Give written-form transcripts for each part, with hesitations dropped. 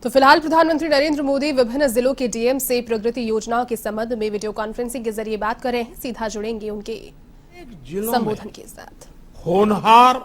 तो फिलहाल प्रधानमंत्री नरेंद्र मोदी विभिन्न जिलों के डीएम से प्रगति योजनाओं के संबंध में वीडियो कॉन्फ्रेंसिंग के जरिए बात कर रहे हैं। सीधा जुड़ेंगे उनके संबोधन के साथ। होनहार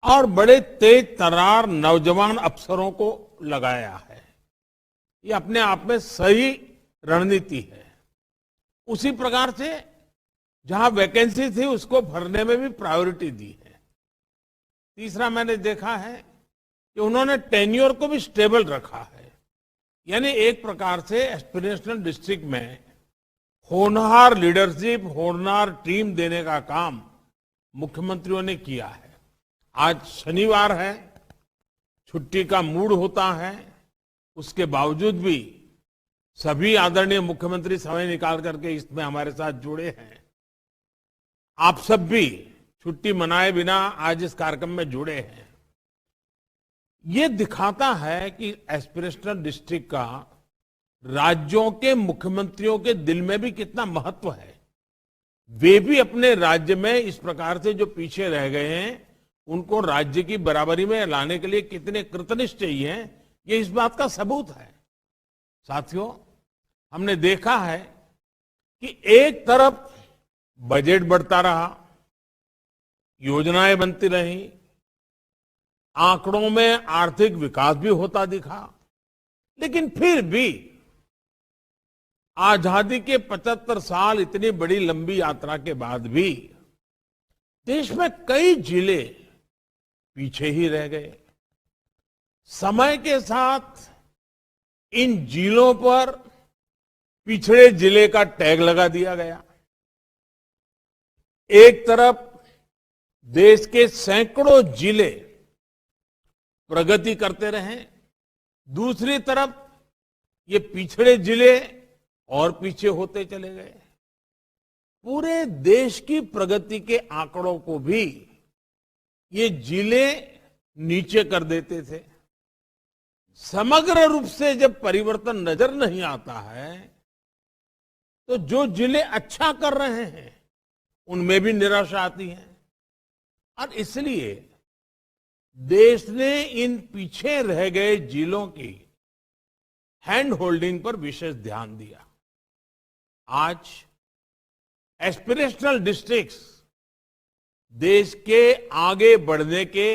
और बड़े तेज तर्रार नौजवान अफसरों को लगाया है। ये अपने आप में सही रणनीति है। उसी प्रकार से जहां वैकेंसी थी उसको भरने में भी प्रायोरिटी दी है। तीसरा मैंने देखा है कि उन्होंने टेन्योर को भी स्टेबल रखा है। यानी एक प्रकार से एस्पिरेशनल डिस्ट्रिक्ट में होनहार लीडरशिप, होनहार टीम देने का काम मुख्यमंत्रियों ने किया है। आज शनिवार है, छुट्टी का मूड होता है, उसके बावजूद भी सभी आदरणीय मुख्यमंत्री समय निकाल करके इसमें हमारे साथ जुड़े हैं। आप सब भी छुट्टी मनाए बिना आज इस कार्यक्रम में जुड़े हैं। ये दिखाता है कि एस्पिरेशनल डिस्ट्रिक्ट का राज्यों के मुख्यमंत्रियों के दिल में भी कितना महत्व है। वे भी अपने राज्य में इस प्रकार से जो पीछे रह गए हैं उनको राज्य की बराबरी में लाने के लिए कितने कृतनिष्ठ हैं, ये इस बात का सबूत है। साथियों, हमने देखा है कि एक तरफ बजट बढ़ता रहा, योजनाएं बनती रही, आंकड़ों में आर्थिक विकास भी होता दिखा, लेकिन फिर भी आजादी के 75 साल इतनी बड़ी लंबी यात्रा के बाद भी देश में कई जिले पीछे ही रह गए। समय के साथ इन जिलों पर पिछड़े जिले का टैग लगा दिया गया। एक तरफ देश के सैकड़ों जिले प्रगति करते रहे, दूसरी तरफ ये पिछड़े जिले और पीछे होते चले गए। पूरे देश की प्रगति के आंकड़ों को भी ये जिले नीचे कर देते थे। समग्र रूप से जब परिवर्तन नजर नहीं आता है तो जो जिले अच्छा कर रहे हैं उनमें भी निराशा आती है। और इसलिए देश ने इन पीछे रह गए जिलों की हैंड होल्डिंग पर विशेष ध्यान दिया। आज एस्पिरेशनल डिस्ट्रिक्ट्स देश के आगे बढ़ने के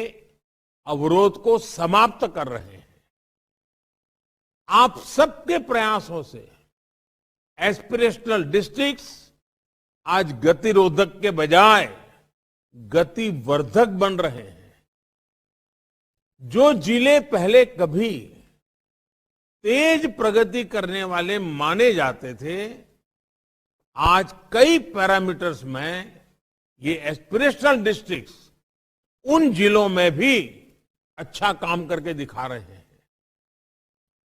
अवरोध को समाप्त कर रहे हैं। आप सबके प्रयासों से एस्पिरेशनल डिस्ट्रिक्ट्स आज गतिरोधक के बजाय गतिवर्धक बन रहे हैं। जो जिले पहले कभी तेज प्रगति करने वाले माने जाते थे, आज कई पैरामीटर्स में ये एस्पिरेशनल डिस्ट्रिक्ट्स उन जिलों में भी अच्छा काम करके दिखा रहे हैं।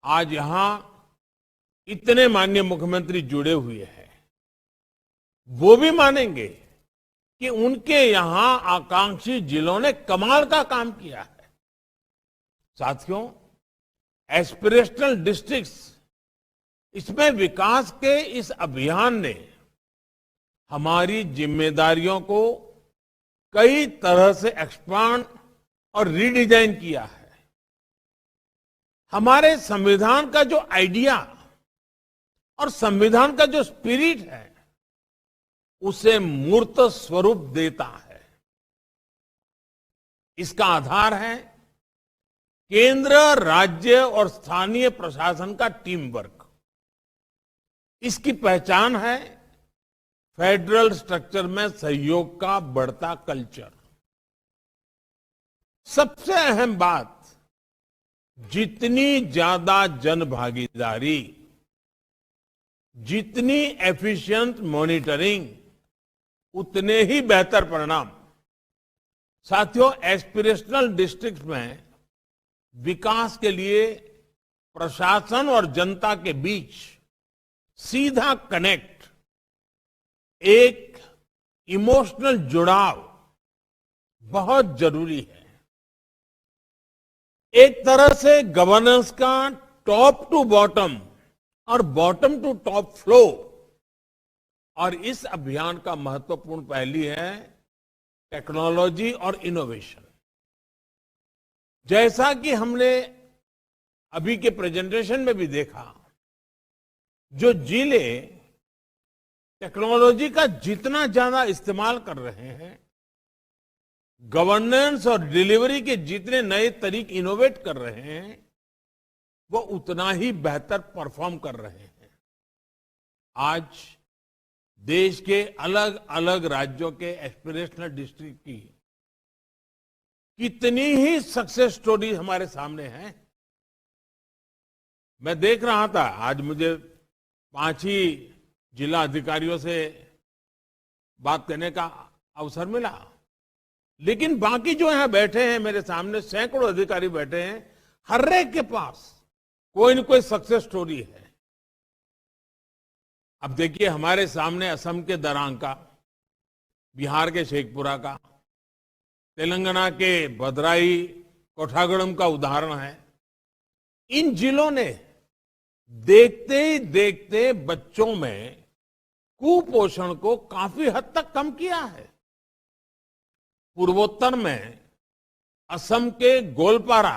आज यहां इतने माननीय मुख्यमंत्री जुड़े हुए हैं, वो भी मानेंगे कि उनके यहां आकांक्षी जिलों ने कमाल का काम किया है। साथियों, एस्पिरेशनल डिस्ट्रिक्ट्स, इसमें विकास के इस अभियान ने हमारी जिम्मेदारियों को कई तरह से एक्सपांड और रीडिजाइन किया है। हमारे संविधान का जो आइडिया और संविधान का जो स्पिरिट है उसे मूर्त स्वरूप देता है। इसका आधार है केंद्र, राज्य और स्थानीय प्रशासन का टीम वर्क। इसकी पहचान है फेडरल स्ट्रक्चर में सहयोग का बढ़ता कल्चर। सबसे अहम बात, जितनी ज्यादा जन भागीदारी, जितनी एफिशिएंट मॉनिटरिंग, उतने ही बेहतर परिणाम। साथियों, एस्पिरेशनल डिस्ट्रिक्ट में विकास के लिए प्रशासन और जनता के बीच सीधा कनेक्ट, एक इमोशनल जुड़ाव बहुत जरूरी है। एक तरह से गवर्नेंस का टॉप टू बॉटम और बॉटम टू टॉप फ्लो। और इस अभियान का महत्वपूर्ण पहलू है टेक्नोलॉजी और इनोवेशन। जैसा कि हमने अभी के प्रेजेंटेशन में भी देखा, जो जिले टेक्नोलॉजी का जितना ज्यादा इस्तेमाल कर रहे हैं, गवर्नेंस और डिलीवरी के जितने नए तरीके इनोवेट कर रहे हैं, वो उतना ही बेहतर परफॉर्म कर रहे हैं। आज देश के अलग अलग राज्यों के एस्पिरेशनल डिस्ट्रिक्ट की कितनी ही सक्सेस स्टोरी हमारे सामने है। मैं देख रहा था, आज मुझे 5 ही जिला अधिकारियों से बात करने का अवसर मिला, लेकिन बाकी जो यहां बैठे हैं मेरे सामने, सैकड़ों अधिकारी बैठे हैं, हर एक के पास कोई न कोई सक्सेस स्टोरी है। अब देखिए, हमारे सामने असम के दरांग का, बिहार के शेखपुरा का, तेलंगाना के भद्राई कोठागुड़म का उदाहरण है। इन जिलों ने देखते ही देखते बच्चों में कुपोषण को काफी हद तक कम किया है। पूर्वोत्तर में असम के गोलपारा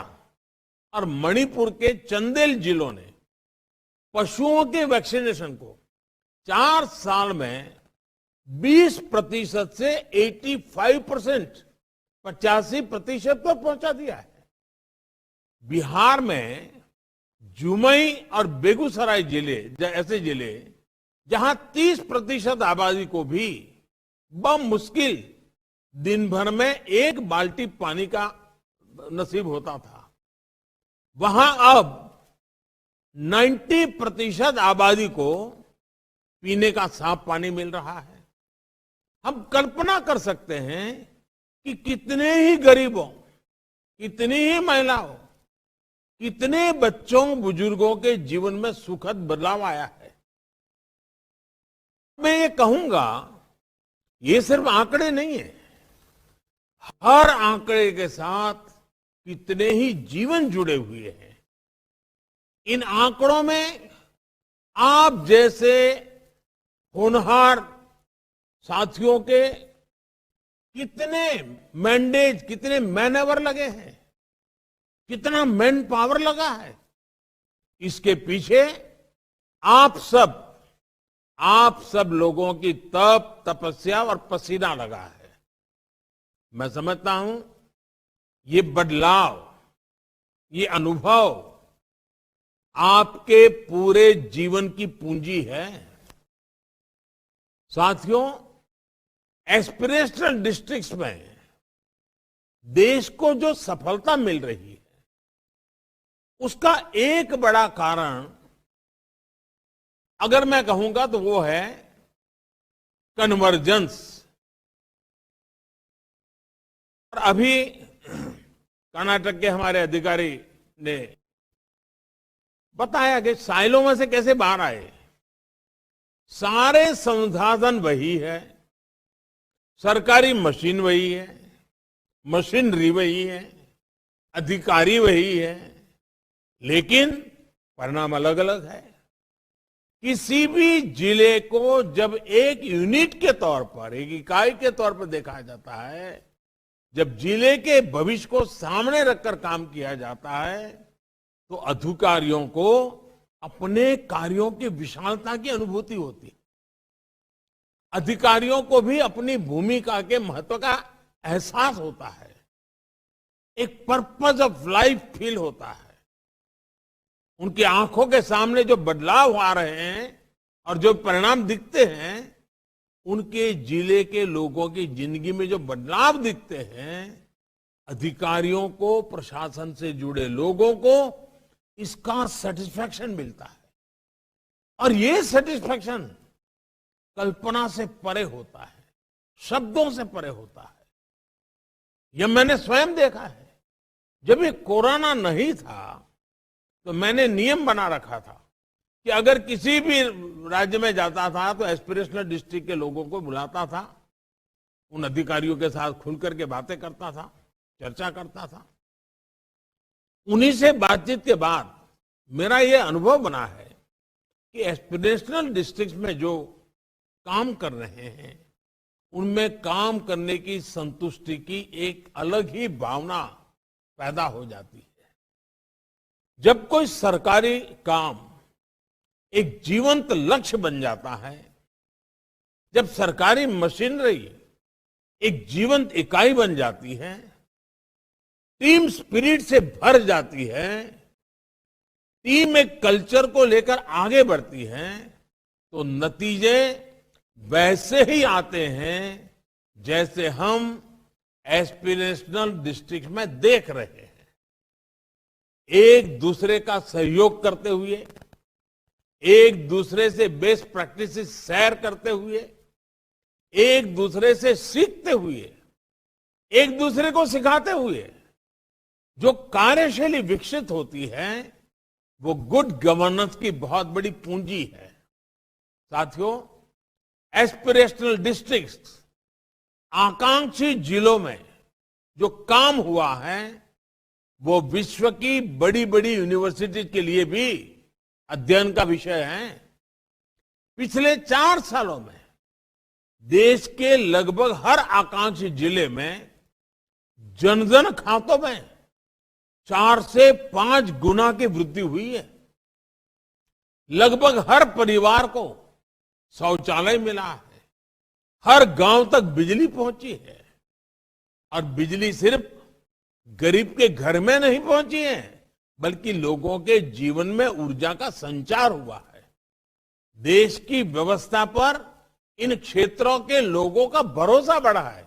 और मणिपुर के चंदेल जिलों ने पशुओं के वैक्सीनेशन को 4 साल में 20% से 85%, 85% पर पहुंचा दिया है। बिहार में जुमई और बेगूसराय जिले ऐसे जिले जहां 30% आबादी को भी बमुश्किल दिन भर में 1 बाल्टी पानी का नसीब होता था, वहां अब 90% आबादी को पीने का साफ पानी मिल रहा है। हम कल्पना कर सकते हैं कि कितने ही गरीबों, कितनी ही महिलाओं, कितने बच्चों बुजुर्गों के जीवन में सुखद बदलाव आया है। मैं ये कहूंगा, ये सिर्फ आंकड़े नहीं है, हर आंकड़े के साथ कितने ही जीवन जुड़े हुए हैं। इन आंकड़ों में आप जैसे होनहार साथियों के कितने मैंडेज, कितने मैनएवर लगे हैं, कितना मैन पावर लगा है। इसके पीछे आप सब लोगों की तपस्या और पसीना लगा है। मैं समझता हूं ये बदलाव, ये अनुभव आपके पूरे जीवन की पूंजी है। साथियों, एस्पिरेशनल डिस्ट्रिक्ट्स में देश को जो सफलता मिल रही है, उसका एक बड़ा कारण अगर मैं कहूंगा तो वो है कन्वर्जेंस। और अभी कर्नाटक के हमारे अधिकारी ने बताया कि साइलों में से कैसे बाहर आए। सारे संसाधन वही है, सरकारी मशीन वही है, मशीनरी वही है, अधिकारी वही है, लेकिन परिणाम अलग अलग है। किसी भी जिले को जब एक यूनिट के तौर पर, एक इकाई के तौर पर देखा जाता है, जब जिले के भविष्य को सामने रखकर काम किया जाता है, तो अधिकारियों को अपने कार्यों की विशालता की अनुभूति होती है। अधिकारियों को भी अपनी भूमिका के महत्व का एहसास होता है, एक पर्पस ऑफ लाइफ फील होता है। उनकी आंखों के सामने जो बदलाव आ रहे हैं और जो परिणाम दिखते हैं, उनके जिले के लोगों की जिंदगी में जो बदलाव दिखते हैं, अधिकारियों को, प्रशासन से जुड़े लोगों को इसका सेटिस्फैक्शन मिलता है। और ये सेटिस्फैक्शन कल्पना से परे होता है, शब्दों से परे होता है। यह मैंने स्वयं देखा है। जब ये कोरोना नहीं था तो मैंने नियम बना रखा था कि अगर किसी भी राज्य में जाता था तो एस्पिरेशनल डिस्ट्रिक्ट के लोगों को बुलाता था, उन अधिकारियों के साथ खुलकर के बातें करता था, चर्चा करता था। उन्हीं से बातचीत के बाद मेरा ये अनुभव बना है कि एस्पिरेशनल डिस्ट्रिक्ट में जो काम कर रहे हैं, उनमें काम करने की संतुष्टि की एक अलग ही भावना पैदा हो जाती है। जब कोई सरकारी काम एक जीवंत लक्ष्य बन जाता है, जब सरकारी मशीनरी एक जीवंत इकाई बन जाती है, टीम स्पिरिट से भर जाती है, टीम एक कल्चर को लेकर आगे बढ़ती है, तो नतीजे वैसे ही आते हैं जैसे हम एस्पिरेशनल डिस्ट्रिक्ट में देख रहे हैं। एक दूसरे का सहयोग करते हुए, एक दूसरे से बेस्ट प्रैक्टिसेस शेयर करते हुए, एक दूसरे से सीखते हुए, एक दूसरे को सिखाते हुए जो कार्यशैली विकसित होती है, वो गुड गवर्नेंस की बहुत बड़ी पूंजी है। साथियों, एस्पिरेशनल डिस्ट्रिक्ट्स, आकांक्षी जिलों में जो काम हुआ है, वो विश्व की बड़ी बड़ी यूनिवर्सिटी के लिए भी अध्ययन का विषय है। पिछले 4 सालों में देश के लगभग हर आकांक्षी जिले में जन जन खातों में 4 से 5 गुना की वृद्धि हुई है। लगभग हर परिवार को शौचालय मिला है, हर गांव तक बिजली पहुंची है, और बिजली सिर्फ गरीब के घर में नहीं पहुंची है, बल्कि लोगों के जीवन में ऊर्जा का संचार हुआ है। देश की व्यवस्था पर इन क्षेत्रों के लोगों का भरोसा बढ़ा है।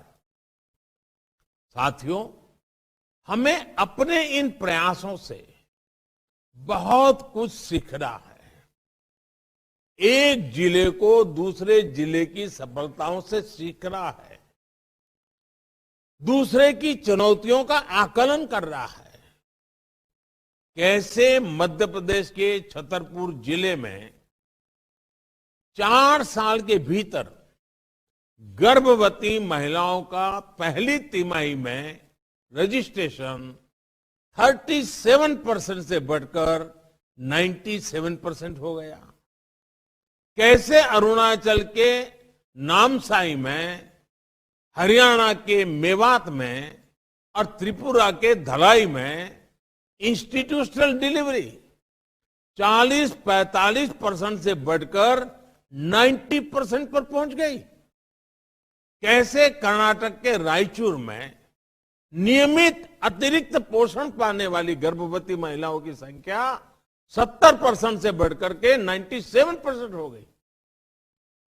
साथियों, हमें अपने इन प्रयासों से बहुत कुछ सीखना है। एक जिले को दूसरे जिले की सफलताओं से सीखना है, दूसरे की चुनौतियों का आकलन कर रहा है। कैसे मध्य प्रदेश के छतरपुर जिले में 4 साल के भीतर गर्भवती महिलाओं का पहली तिमाही में रजिस्ट्रेशन 37% से बढ़कर 97% हो गया। कैसे अरुणाचल के नामसाई में, हरियाणा के मेवात में और त्रिपुरा के धलाई में इंस्टीट्यूशनल डिलीवरी 40-45% से बढ़कर 90% पर पहुंच गई। कैसे कर्नाटक के रायचूर में नियमित अतिरिक्त पोषण पाने वाली गर्भवती महिलाओं की संख्या 70% से बढ़कर के 97% हो गई।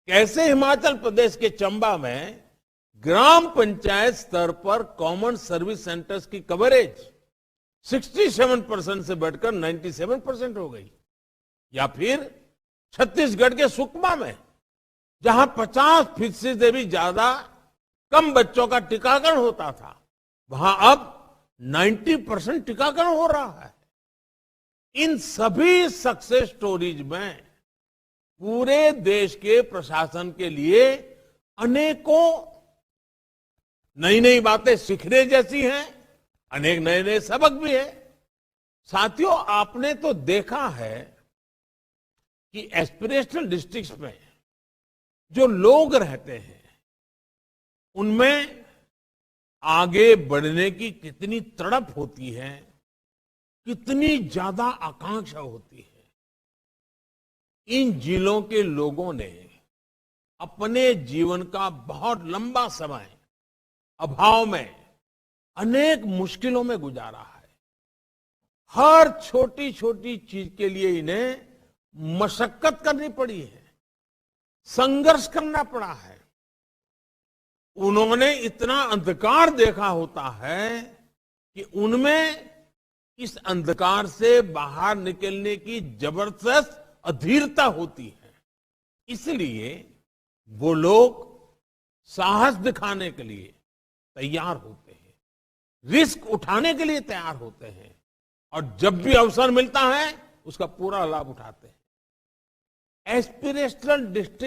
कैसे हिमाचल प्रदेश के चंबा में ग्राम पंचायत स्तर पर कॉमन सर्विस सेंटर्स की कवरेज 67% से बढ़कर 97% हो गई। या फिर छत्तीसगढ़ के सुकमा में, जहां 50% से भी ज्यादा कम बच्चों का टीकाकरण होता था, वहां अब 90% टीकाकरण हो रहा है। इन सभी सक्सेस स्टोरीज में पूरे देश के प्रशासन के लिए अनेकों नई नई बातें सीखने जैसी हैं, अनेक नए नए सबक भी है। साथियों, आपने तो देखा है कि एस्पिरेशनल डिस्ट्रिक्ट्स में जो लोग रहते हैं, उनमें आगे बढ़ने की कितनी तड़प होती है, कितनी ज्यादा आकांक्षा होती है। इन जिलों के लोगों ने अपने जीवन का बहुत लंबा समय अभाव में अनेक मुश्किलों में गुजारा है। हर छोटी छोटी चीज के लिए इन्हें मशक्कत करनी पड़ी है, संघर्ष करना पड़ा है। उन्होंने इतना अंधकार देखा होता है कि उनमें इस अंधकार से बाहर निकलने की जबरदस्त अधीरता होती है। इसलिए वो लोग साहस दिखाने के लिए तैयार होते हैं, रिस्क उठाने के लिए तैयार होते हैं, और जब भी अवसर मिलता है उसका पूरा लाभ उठाते हैं। Aspirational district